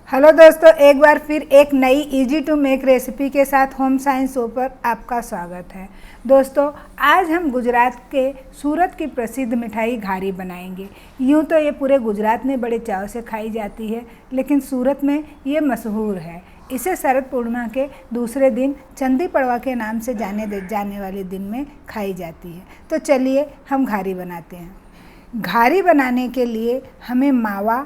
Hello दोस्तों, एक बार फिर एक नई इजी टू मेक रेसिपी के साथ होम साइंस शो पर आपका स्वागत है। दोस्तों, आज हम गुजरात के सूरत की प्रसिद्ध मिठाई घारी बनाएंगे। यूँ तो ये पूरे गुजरात में बड़े चाव से खाई जाती है, लेकिन सूरत में ये मशहूर है। इसे शरद पूर्णिमा के दूसरे दिन चंदी पड़वा के नाम से जाने वाले दिन में खाई जाती है। तो चलिए हम घारी बनाते हैं। घारी बनाने के लिए हमें मावा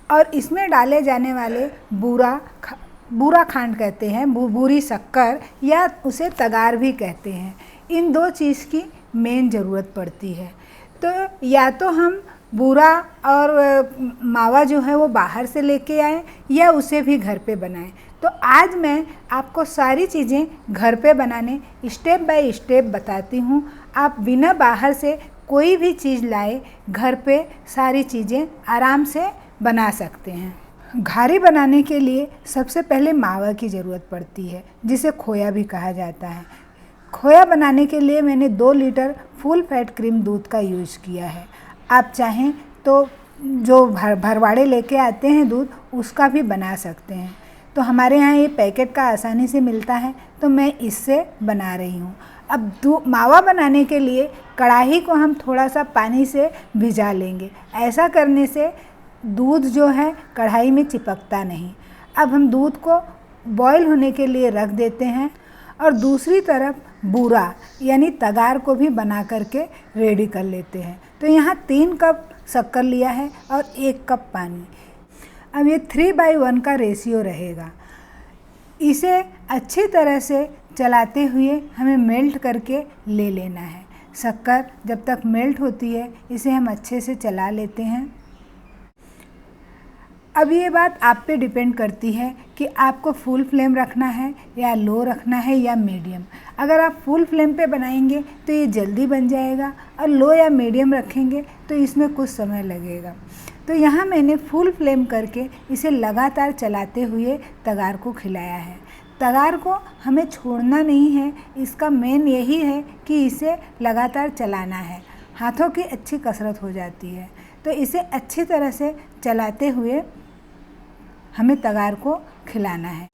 और इसमें डाले जाने वाले बूरा खांड कहते हैं, बूरी शक्कर या उसे तगार भी कहते हैं, इन दो चीज़ की मेन ज़रूरत पड़ती है। तो या तो हम बूरा और मावा जो है वो बाहर से लेके आएँ या उसे भी घर पे बनाएं। तो आज मैं आपको सारी चीज़ें घर पे बनाने स्टेप बाय स्टेप बताती हूँ। आप बिना बाहर से कोई भी चीज़ लाए घर पे सारी चीज़ें आराम से बना सकते हैं। घारी बनाने के लिए सबसे पहले मावा की ज़रूरत पड़ती है, जिसे खोया भी कहा जाता है। खोया बनाने के लिए मैंने 2 लीटर फुल फैट क्रीम दूध का यूज़ किया है। आप चाहें तो जो भरवाड़े लेके आते हैं दूध, उसका भी बना सकते हैं। तो हमारे यहाँ ये पैकेट का आसानी से मिलता है, तो मैं इससे बना रही हूँ। अब मावा बनाने के लिए कढ़ाई को हम थोड़ा सा पानी से भिजा लेंगे। ऐसा करने से दूध जो है कढ़ाई में चिपकता नहीं। अब हम दूध को बॉईल होने के लिए रख देते हैं और दूसरी तरफ बूरा यानी तगार को भी बना करके रेडी कर लेते हैं। तो यहाँ 3 कप शक्कर लिया है और 1 कप पानी। अब ये 3/1 का रेशियो रहेगा। इसे अच्छी तरह से चलाते हुए हमें मेल्ट करके ले लेना है। शक्कर जब तक मेल्ट होती है, इसे हम अच्छे से चला लेते हैं। अब ये बात आप पे डिपेंड करती है कि आपको फुल फ्लेम रखना है या लो रखना है या मीडियम। अगर आप फुल फ्लेम पे बनाएंगे तो ये जल्दी बन जाएगा, और लो या मीडियम रखेंगे तो इसमें कुछ समय लगेगा। तो यहाँ मैंने फुल फ्लेम करके इसे लगातार चलाते हुए तगार को खिलाया है। तगार को हमें छोड़ना नहीं है, इसका मेन यही है कि इसे लगातार चलाना है। हाथों की अच्छी कसरत हो जाती है। तो इसे अच्छी तरह से चलाते हुए हमें तगार को खिलाना है।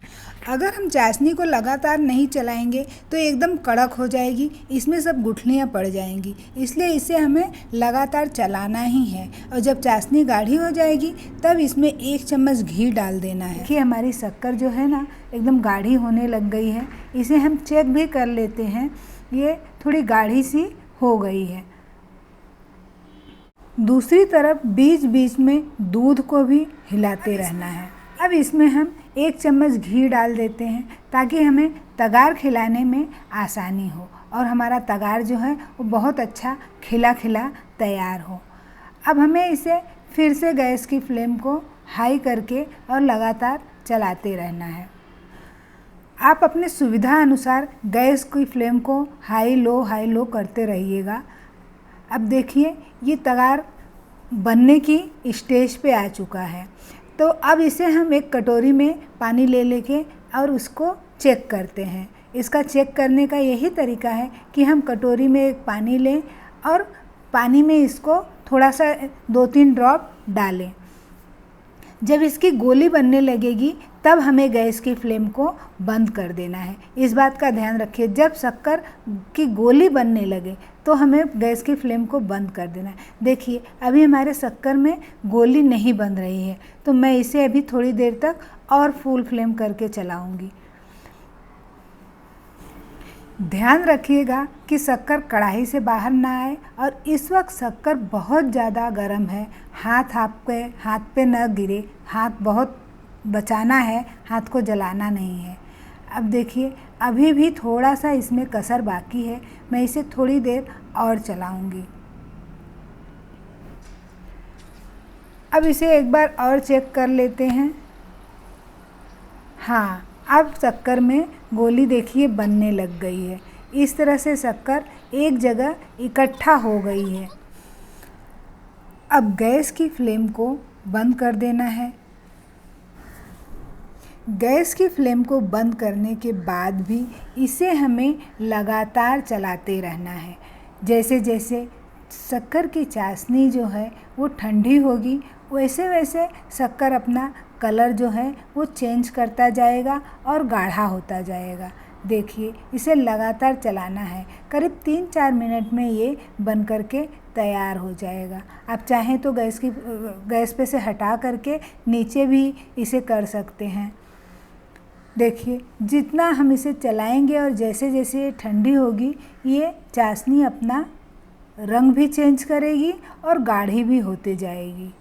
अगर हम चाशनी को लगातार नहीं चलाएंगे तो एकदम कड़क हो जाएगी, इसमें सब गुठलियाँ पड़ जाएंगी। इसलिए इसे हमें लगातार चलाना ही है। और जब चाशनी गाढ़ी हो जाएगी तब इसमें 1 चम्मच घी डाल देना है। कि हमारी शक्कर जो है ना एकदम गाढ़ी होने लग गई है। इसे हम चेक भी कर लेते हैं, ये थोड़ी गाढ़ी सी हो गई है। दूसरी तरफ बीच बीच में दूध को भी हिलाते रहना है। अब इसमें हम 1 चम्मच घी डाल देते हैं ताकि हमें तगार खिलाने में आसानी हो और हमारा तगार जो है वो बहुत अच्छा खिला खिला तैयार हो। अब हमें इसे फिर से गैस की फ्लेम को हाई करके और लगातार चलाते रहना है। आप अपने सुविधा अनुसार गैस की फ्लेम को हाई लो करते रहिएगा। अब देखिए ये तगार बनने की स्टेज पे आ चुका है। तो अब इसे हम एक कटोरी में पानी ले लेके और उसको चेक करते हैं। इसका चेक करने का यही तरीका है कि हम कटोरी में एक पानी लें और पानी में इसको थोड़ा सा 2-3 ड्रॉप डालें। जब इसकी गोली बनने लगेगी तब हमें गैस की फ्लेम को बंद कर देना है। इस बात का ध्यान रखिए, जब शक्कर की गोली बनने लगे तो हमें गैस की फ्लेम को बंद कर देना है। देखिए अभी हमारे शक्कर में गोली नहीं बन रही है, तो मैं इसे अभी थोड़ी देर तक और फुल फ्लेम करके चलाऊंगी। ध्यान रखिएगा कि शक्कर कढ़ाई से बाहर ना आए। और इस वक्त शक्कर बहुत ज़्यादा गर्म है, हाथ पे न गिरे। हाथ बहुत बचाना है, हाथ को जलाना नहीं है। अब देखिए अभी भी थोड़ा सा इसमें कसर बाकी है, मैं इसे थोड़ी देर और चलाऊंगी। अब इसे एक बार और चेक कर लेते हैं। हाँ, अब शक्कर में गोली देखिए बनने लग गई है। इस तरह से शक्कर एक जगह इकट्ठा हो गई है। अब गैस की फ्लेम को बंद कर देना है। गैस की फ्लेम को बंद करने के बाद भी इसे हमें लगातार चलाते रहना है। जैसे जैसे शक्कर की चाशनी जो है वो ठंडी होगी, वैसे वैसे शक्कर अपना कलर जो है वो चेंज करता जाएगा और गाढ़ा होता जाएगा। देखिए, इसे लगातार चलाना है। करीब 3-4 मिनट में ये बन करके तैयार हो जाएगा। आप चाहें तो गैस पे से हटा करके नीचे भी इसे कर सकते हैं। देखिए, जितना हम इसे चलाएंगे और जैसे जैसे ये ठंडी होगी, ये चाशनी अपना रंग भी चेंज करेगी और गाढ़ी भी होते जाएगी।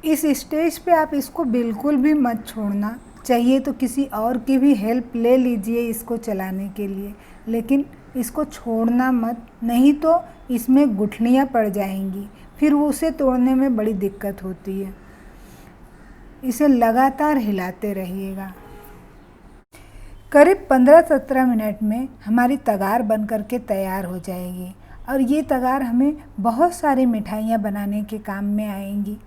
इस स्टेज पे आप इसको बिल्कुल भी मत छोड़ना। चाहिए तो किसी और की भी हेल्प ले लीजिए इसको चलाने के लिए, लेकिन इसको छोड़ना मत, नहीं तो इसमें गुठलियाँ पड़ जाएंगी, फिर उसे तोड़ने में बड़ी दिक्कत होती है। इसे लगातार हिलाते रहिएगा। करीब 15-17 मिनट में हमारी तगार बन करके तैयार हो जाएगी और ये तगार हमें बहुत सारी मिठाइयाँ बनाने के काम में आएंगी।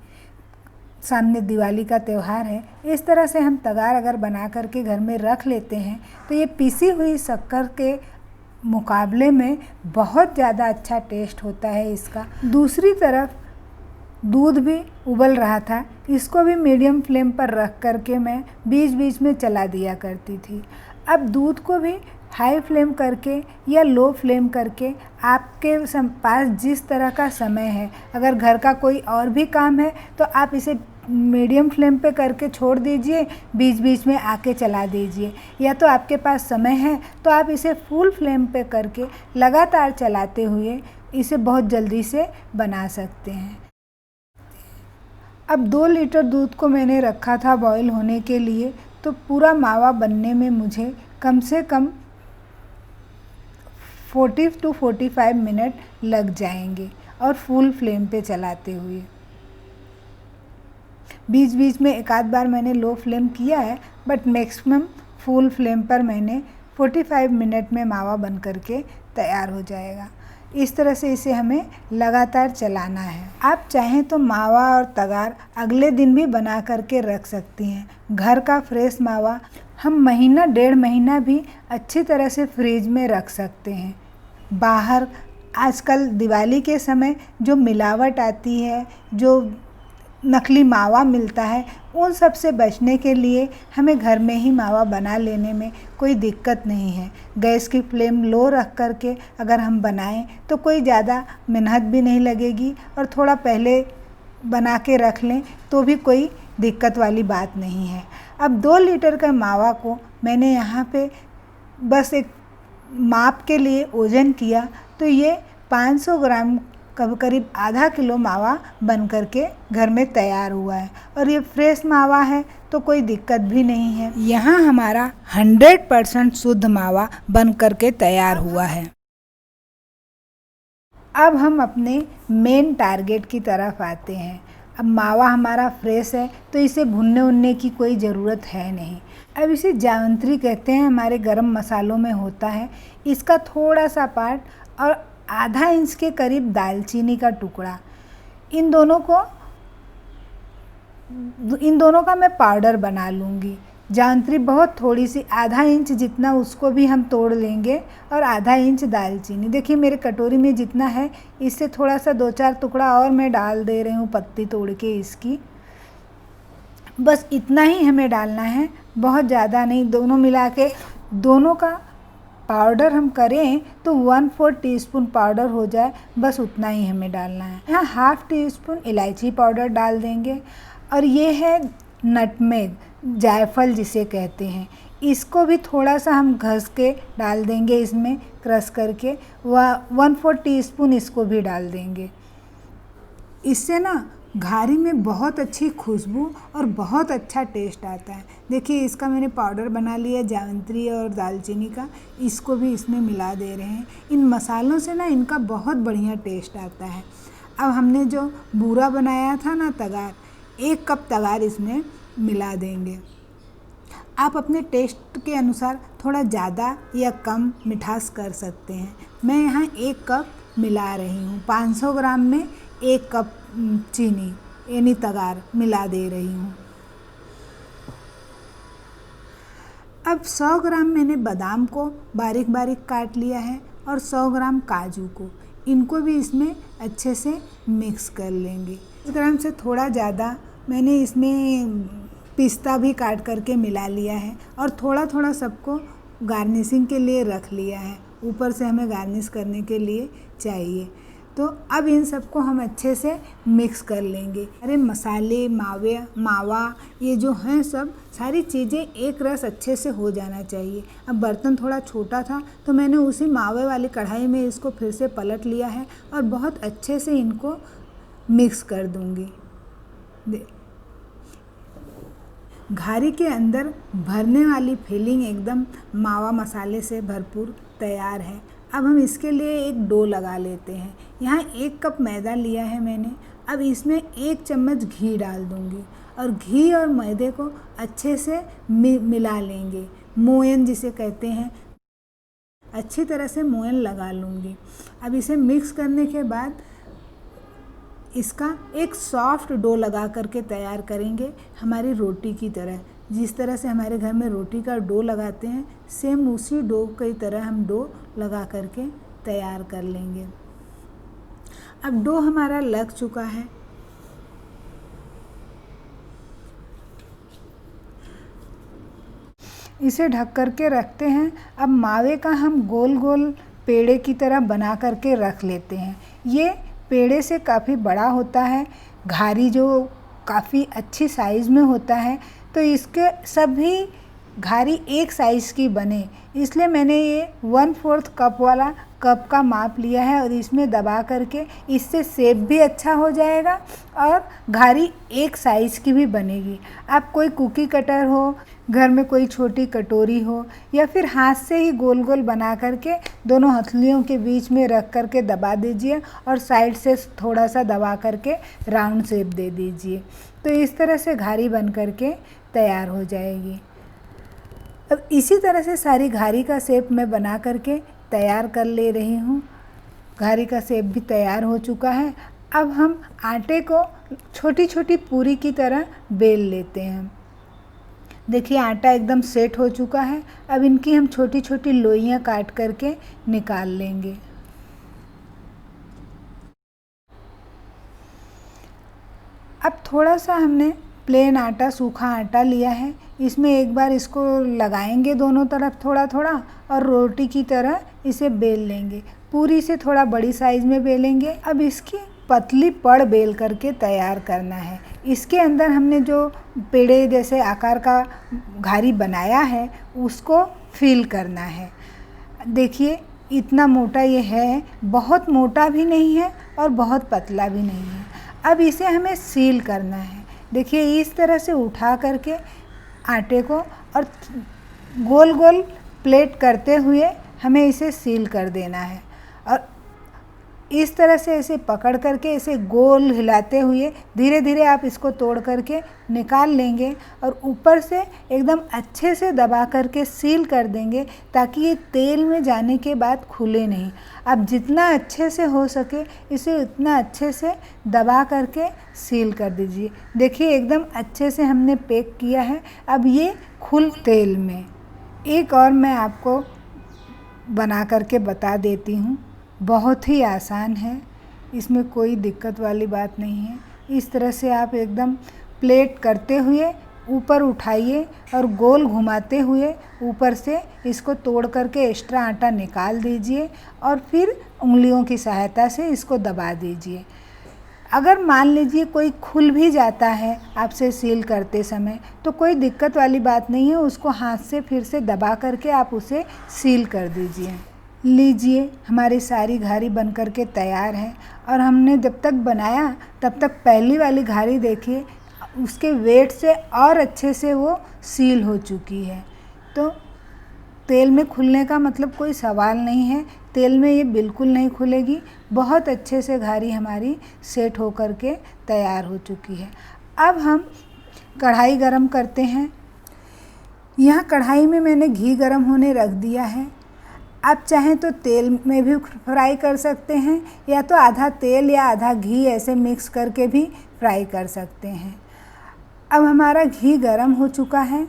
सामने दिवाली का त्यौहार है, इस तरह से हम तगार अगर बना करके घर में रख लेते हैं तो ये पिसी हुई शक्कर के मुकाबले में बहुत ज़्यादा अच्छा टेस्ट होता है इसका। दूसरी तरफ दूध भी उबल रहा था, इसको भी मीडियम फ्लेम पर रख करके मैं बीच बीच में चला दिया करती थी। अब दूध को भी हाई फ्लेम करके या लो फ्लेम करके आपके पास जिस तरह का समय है, अगर घर का कोई और भी काम है तो आप इसे मीडियम फ्लेम पे करके छोड़ दीजिए, बीच बीच में आके चला दीजिए। या तो आपके पास समय है तो आप इसे फुल फ्लेम पे करके लगातार चलाते हुए इसे बहुत जल्दी से बना सकते हैं। अब 2 लीटर दूध को मैंने रखा था बॉईल होने के लिए, तो पूरा मावा बनने में मुझे कम से कम 40 to 45 मिनट लग जाएंगे और फुल फ्लेम पे चलाते हुए। बीच बीच में एक आध बार मैंने लो फ्लेम किया है, बट मैक्सिमम फुल फ्लेम पर मैंने 45 मिनट में मावा बन करके तैयार हो जाएगा। इस तरह से इसे हमें लगातार चलाना है। आप चाहें तो मावा और तगार अगले दिन भी बना करके रख सकती हैं। घर का फ्रेश मावा हम महीना 1.5 महीना भी अच्छी तरह से फ्रिज में रख सकते हैं। बाहर आजकल दिवाली के समय जो मिलावट आती है, जो नकली मावा मिलता है, उन सब से बचने के लिए हमें घर में ही मावा बना लेने में कोई दिक्कत नहीं है। गैस की फ्लेम लो रख करके अगर हम बनाएं तो कोई ज़्यादा मेहनत भी नहीं लगेगी और थोड़ा पहले बना के रख लें तो भी कोई दिक्कत वाली बात नहीं है। अब 2 लीटर का मावा को मैंने यहाँ पे बस एक माप के लिए ओजन किया तो ये 500 ग्राम करीब आधा किलो मावा बन करके घर में तैयार हुआ है और ये फ्रेश मावा है तो कोई दिक्कत भी नहीं है। यहाँ हमारा 100% शुद्ध मावा बन करके तैयार हुआ है। अब हम अपने मेन टारगेट की तरफ आते हैं। अब मावा हमारा फ्रेश है तो इसे भुनने उनने की कोई ज़रूरत है नहीं। अब इसे जावित्री कहते हैं, हमारे गरम मसालों में होता है। इसका थोड़ा सा पार्ट और आधा इंच के करीब दालचीनी का टुकड़ा, इन दोनों का मैं पाउडर बना लूँगी। जावित्री बहुत थोड़ी सी, आधा इंच जितना उसको भी हम तोड़ लेंगे और आधा इंच दालचीनी। देखिए मेरे कटोरी में जितना है इससे थोड़ा सा 2-4 टुकड़ा और मैं डाल दे रही हूँ पत्ती तोड़ के इसकी। बस इतना ही हमें डालना है, बहुत ज़्यादा नहीं। दोनों मिला के दोनों का पाउडर हम करें तो 1/4 टीस्पून पाउडर हो जाए, बस उतना ही हमें डालना है। यहाँ 1/2 टीस्पून इलायची पाउडर डाल देंगे और ये है नटमेग, जायफल जिसे कहते हैं, इसको भी थोड़ा सा हम घस के डाल देंगे इसमें क्रश करके। 1/4 टीस्पून इसको भी डाल देंगे। इससे ना घारी में बहुत अच्छी खुशबू और बहुत अच्छा टेस्ट आता है। देखिए इसका मैंने पाउडर बना लिया जावित्री और दालचीनी का, इसको भी इसमें मिला दे रहे हैं। इन मसालों से ना इनका बहुत बढ़िया टेस्ट आता है। अब हमने जो बूरा बनाया था ना तगार, 1 कप तगार इसमें मिला देंगे। आप अपने टेस्ट के अनुसार थोड़ा ज़्यादा या कम मिठास कर सकते हैं। मैं यहाँ 1 कप मिला रही हूँ। 500 ग्राम में 1 कप चीनी यानी तगार मिला दे रही हूँ। अब 100 ग्राम मैंने बादाम को बारीक बारीक काट लिया है और 100 ग्राम काजू को, इनको भी इसमें अच्छे से मिक्स कर लेंगे। 10 ग्राम से थोड़ा ज़्यादा मैंने इसमें पिस्ता भी काट करके मिला लिया है और थोड़ा थोड़ा सबको गार्निशिंग के लिए रख लिया है, ऊपर से हमें गार्निश करने के लिए चाहिए। तो अब इन सबको हम अच्छे से मिक्स कर लेंगे। अरे मसाले, मावा ये जो हैं सब सारी चीज़ें एक रस अच्छे से हो जाना चाहिए। अब बर्तन थोड़ा छोटा था तो मैंने उसी मावे वाली कढ़ाई में इसको फिर से पलट लिया है और बहुत अच्छे से इनको मिक्स कर दूंगी। घारी के अंदर भरने वाली फिलिंग एकदम मावा मसाले से भरपूर तैयार है। अब हम इसके लिए एक डो लगा लेते हैं। यहाँ 1 कप मैदा लिया है मैंने। अब इसमें 1 चम्मच घी डाल दूँगी और घी और मैदे को अच्छे से मिला लेंगे। मोयन जिसे कहते हैं, अच्छी तरह से मोयन लगा लूँगी। अब इसे मिक्स करने के बाद इसका एक सॉफ्ट डो लगा करके तैयार करेंगे, हमारी रोटी की तरह। जिस तरह से हमारे घर में रोटी का डो लगाते हैं, सेम उसी डो की तरह हम डो लगा करके तैयार कर लेंगे। अब डो हमारा लग चुका है। इसे ढक करके रखते हैं। अब मावे का हम गोल गोल पेड़े की तरह बना करके रख लेते हैं। ये पेड़े से काफ़ी बड़ा होता है, घारी जो काफ़ी अच्छी साइज़ में होता है, तो इसके सभी घारी एक साइज़ की बने, इसलिए मैंने ये 1/4 कप वाला कप का माप लिया है और इसमें दबा करके इससे शेप भी अच्छा हो जाएगा और घारी एक साइज़ की भी बनेगी। आप कोई कुकी कटर हो, घर में कोई छोटी कटोरी हो या फिर हाथ से ही गोल गोल बना करके दोनों हथेलियों के बीच में रख करके दबा दीजिए और साइड से थोड़ा सा दबा करके राउंड शेप दे दीजिए। तो इस तरह से घारी बन करके तैयार हो जाएगी। अब इसी तरह से सारी घारी का शेप मैं बना करके तैयार कर ले रही हूँ। घारी का शेप भी तैयार हो चुका है। अब हम आटे को छोटी छोटी पूरी की तरह बेल लेते हैं। देखिए आटा एकदम सेट हो चुका है। अब इनकी हम छोटी छोटी लोइयाँ काट करके निकाल लेंगे। अब थोड़ा सा हमने प्लेन आटा, सूखा आटा लिया है। इसमें एक बार इसको लगाएंगे दोनों तरफ थोड़ा थोड़ा और रोटी की तरह इसे बेल लेंगे। पूरी से थोड़ा बड़ी साइज़ में बेलेंगे। अब इसकी पतली पड़ बेल करके तैयार करना है। इसके अंदर हमने जो पेड़े जैसे आकार का घारी बनाया है उसको फिल करना है। देखिए इतना मोटा ये है, बहुत मोटा भी नहीं है और बहुत पतला भी नहीं है। अब इसे हमें सील करना है। देखिए इस तरह से उठा करके आटे को और गोल गोल प्लेट करते हुए हमें इसे सील कर देना है और इस तरह से इसे पकड़ करके इसे गोल हिलाते हुए धीरे धीरे आप इसको तोड़ करके निकाल लेंगे और ऊपर से एकदम अच्छे से दबा करके सील कर देंगे ताकि ये तेल में जाने के बाद खुले नहीं। अब जितना अच्छे से हो सके इसे उतना अच्छे से दबा करके सील कर दीजिए। देखिए एकदम अच्छे से हमने पैक किया है। अब ये खुल तेल में। एक और मैं आपको बना करके बता देती हूँ, बहुत ही आसान है, इसमें कोई दिक्कत वाली बात नहीं है। इस तरह से आप एकदम प्लेट करते हुए ऊपर उठाइए और गोल घुमाते हुए ऊपर से इसको तोड़ करके एक्स्ट्रा आटा निकाल दीजिए और फिर उंगलियों की सहायता से इसको दबा दीजिए। अगर मान लीजिए कोई खुल भी जाता है आपसे सील करते समय तो कोई दिक्कत वाली बात नहीं है, उसको हाथ से फिर से दबा करके आप उसे सील कर दीजिए। लीजिए हमारी सारी घारी बन कर के तैयार है और हमने जब तक बनाया तब तक पहली वाली घारी देखिए उसके वेट से और अच्छे से वो सील हो चुकी है। तो तेल में खुलने का मतलब कोई सवाल नहीं है, तेल में ये बिल्कुल नहीं खुलेगी। बहुत अच्छे से घारी हमारी सेट हो कर के तैयार हो चुकी है। अब हम कढ़ाई गरम करते हैं। यहाँ कढ़ाई में मैंने घी गरम होने रख दिया है। आप चाहें तो तेल में भी फ्राई कर सकते हैं या तो आधा तेल या आधा घी ऐसे मिक्स करके भी फ्राई कर सकते हैं। अब हमारा घी गरम हो चुका है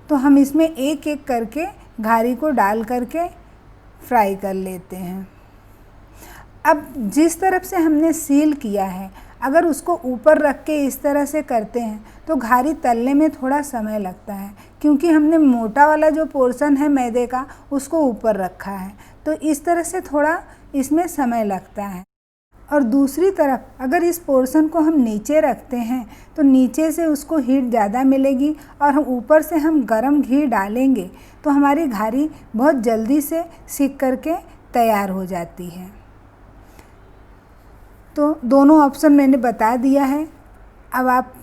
तो हम इसमें एक एक करके घारी को डाल करके फ्राई कर लेते हैं। अब जिस तरफ से हमने सील किया है, अगर उसको ऊपर रख के इस तरह से करते हैं तो घारी तलने में थोड़ा समय लगता है, क्योंकि हमने मोटा वाला जो पोर्शन है मैदे का उसको ऊपर रखा है, तो इस तरह से थोड़ा इसमें समय लगता है। और दूसरी तरफ अगर इस पोर्शन को हम नीचे रखते हैं तो नीचे से उसको हीट ज़्यादा मिलेगी, और हम ऊपर से हम गरम घी डालेंगे तो हमारी घारी बहुत जल्दी से सिक करके तैयार हो जाती है। तो दोनों ऑप्शन मैंने बता दिया है। अब आप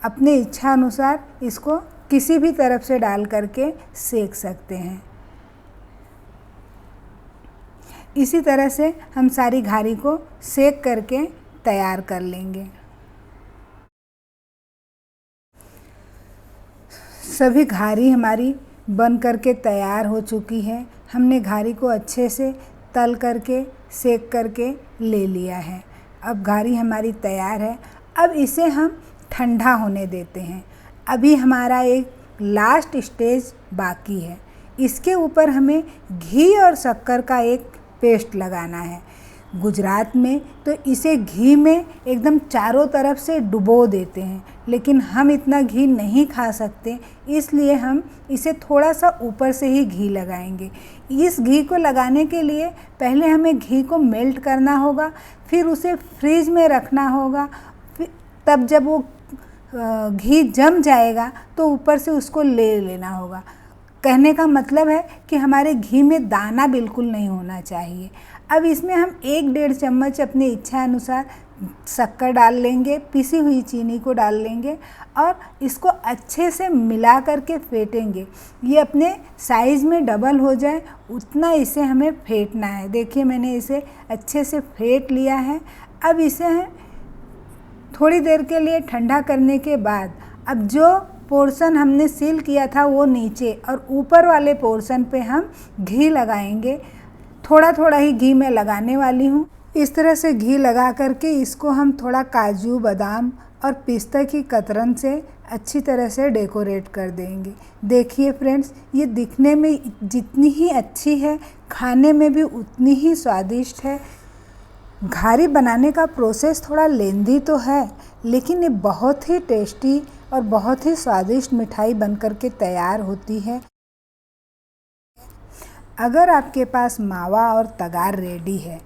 अपने इच्छा अनुसार इसको किसी भी तरफ से डाल करके सेक सकते हैं। इसी तरह से हम सारी घारी को सेक करके तैयार कर लेंगे। सभी घारी हमारी बन करके तैयार हो चुकी है। हमने घारी को अच्छे से तल करके सेक करके ले लिया है। अब घारी हमारी तैयार है। अब इसे हम ठंडा होने देते हैं। अभी हमारा एक लास्ट स्टेज बाकी है। इसके ऊपर हमें घी और शक्कर का एक पेस्ट लगाना है। गुजरात में तो इसे घी में एकदम चारों तरफ से डुबो देते हैं, लेकिन हम इतना घी नहीं खा सकते, इसलिए हम इसे थोड़ा सा ऊपर से ही घी लगाएंगे। इस घी को लगाने के लिए पहले हमें घी को मेल्ट करना होगा, फिर उसे फ्रीज में रखना होगा। तब जब वो घी जम जाएगा तो ऊपर से उसको ले लेना होगा। कहने का मतलब है कि हमारे घी में दाना बिल्कुल नहीं होना चाहिए। अब इसमें हम 1-1.5 चम्मच अपनी इच्छा अनुसार शक्कर डाल लेंगे, पिसी हुई चीनी को डाल लेंगे और इसको अच्छे से मिला करके फेंटेंगे। ये अपने साइज़ में डबल हो जाए उतना इसे हमें फेंटना है। देखिए मैंने इसे अच्छे से फेंट लिया है। अब इसे थोड़ी देर के लिए ठंडा करने के बाद अब जो पोर्शन हमने सील किया था वो नीचे और ऊपर वाले पोर्शन पे हम घी लगाएंगे। थोड़ा थोड़ा ही घी मैं लगाने वाली हूँ। इस तरह से घी लगा करके इसको हम थोड़ा काजू, बादाम और पिस्ता की कतरन से अच्छी तरह से डेकोरेट कर देंगे। देखिए फ्रेंड्स, ये दिखने में जितनी ही अच्छी है, खाने में भी उतनी ही स्वादिष्ट है। घारी बनाने का प्रोसेस थोड़ा लेंदी तो है, लेकिन ये बहुत ही टेस्टी और बहुत ही स्वादिष्ट मिठाई बनकर के तैयार होती है। अगर आपके पास मावा और तगार रेडी है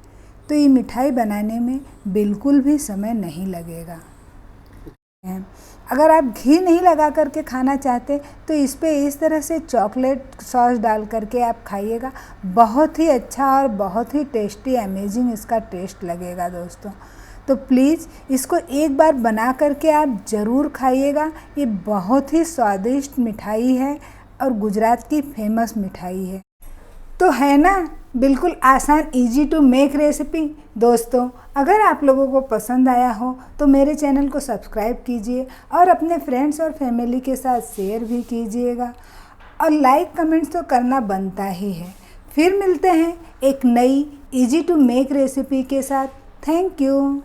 तो ये मिठाई बनाने में बिल्कुल भी समय नहीं लगेगा। अगर आप घी नहीं लगा करके खाना चाहते तो इस पे इस तरह से चॉकलेट सॉस डाल करके आप खाइएगा। बहुत ही अच्छा और बहुत ही टेस्टी, अमेजिंग इसका टेस्ट लगेगा दोस्तों। तो प्लीज़ इसको एक बार बना करके आप ज़रूर खाइएगा। ये बहुत ही स्वादिष्ट मिठाई है और गुजरात की फेमस मिठाई है। तो है ना, बिल्कुल आसान, इजी टू मेक रेसिपी। दोस्तों अगर आप लोगों को पसंद आया हो तो मेरे चैनल को सब्सक्राइब कीजिए और अपने फ्रेंड्स और फैमिली के साथ शेयर भी कीजिएगा, और लाइक कमेंट्स तो करना बनता ही है। फिर मिलते हैं एक नई इजी टू मेक रेसिपी के साथ। Thank you.